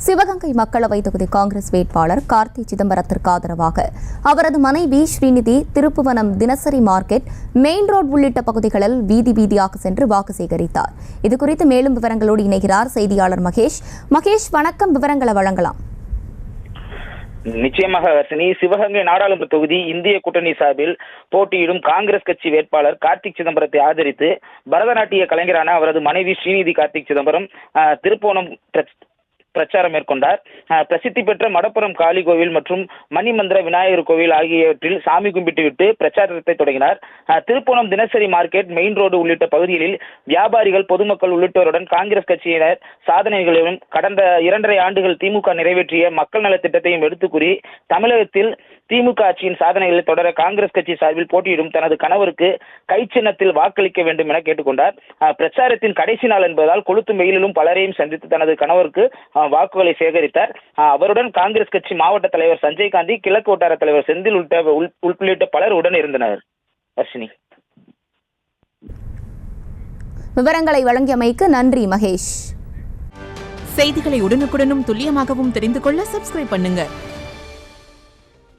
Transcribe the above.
சிவகங்கை மக்களவை தொகுதி காங்கிரஸ் வேட்பாளர் கார்த்தி சிதம்பரத்திற்கு ஆதரவாக அவரது மனைவி ஸ்ரீநிதி திருப்புவனம் தினசரி மார்க்கெட் மெயின் ரோட் உள்ளிட்ட பகுதிகளில் வீதி வீதியாக சென்று வாக்கு சேகரித்தார். இதுகுறித்து மேலும் விவரங்களோடு இணைகிறார் செய்தியாளர் மகேஷ். வணக்கம், விவரங்களை வழங்கலாம். நிச்சயமாக வர்ஷினி, சிவகங்கை நாடாளுமன்ற தொகுதி இந்திய கூட்டணி சார்பில் போட்டியிடும் காங்கிரஸ் கட்சி வேட்பாளர் கார்த்திக் சிதம்பரத்தை ஆதரித்து பரதநாட்டிய கலைஞரான அவரது மனைவி ஸ்ரீநிதி கார்த்திக் சிதம்பரம் திருப்போணம் பிரச்சாரம் மேற்கொண்டார். பிரசித்தி பெற்ற மடப்புரம் காளி கோவில் மற்றும் மணிமந்திர விநாயகர் கோவில் ஆகியவற்றில் சாமி கும்பிட்டுவிட்டு பிரச்சாரத்தை தொடங்கினார். திருப்போணம் தினசரி மார்க்கெட், மெயின் ரோடு உள்ளிட்ட பகுதிகளில் வியாபாரிகள், பொதுமக்கள் உள்ளிட்டோருடன் காங்கிரஸ் கட்சியினர் சாதனைகளையும் கடந்த 2.5 ஆண்டுகள் திமுக நிறைவேற்றிய மக்கள் நல திட்டத்தையும் எடுத்து கூறி தமிழகத்தில் திமுக ஆட்சியின் சாதனைகளை தொடர காங்கிரஸ் கட்சி சார்பில் போட்டியிடும் தனது கணவருக்கு கை சின்னத்தில் வாக்களிக்க வேண்டும் என கேட்டுக்கொண்டார். பிரச்சாரத்தின் கடைசி நாள் என்பதால் கொளுத்தும் வெயிலிலும் பலரையும் சந்தித்து தனது கணவருக்கு வாக்குகளை சேகரித்தார். அவருடன் காங்கிரஸ் கட்சி மாவட்ட தலைவர் சஞ்சய் காந்தி, கிழக்கு வட்டார தலைவர் செந்தில் உள்ளிட்ட பலர் உடன் இருந்தனர். வர்ஷினி, விவரங்களை வழங்கியமைக்கு நன்றி மகேஷ். செய்திகளை உடனுக்குடனும் துல்லியமாகவும் தெரிந்து கொள்ள சப்ஸ்கிரைப் பண்ணுங்க.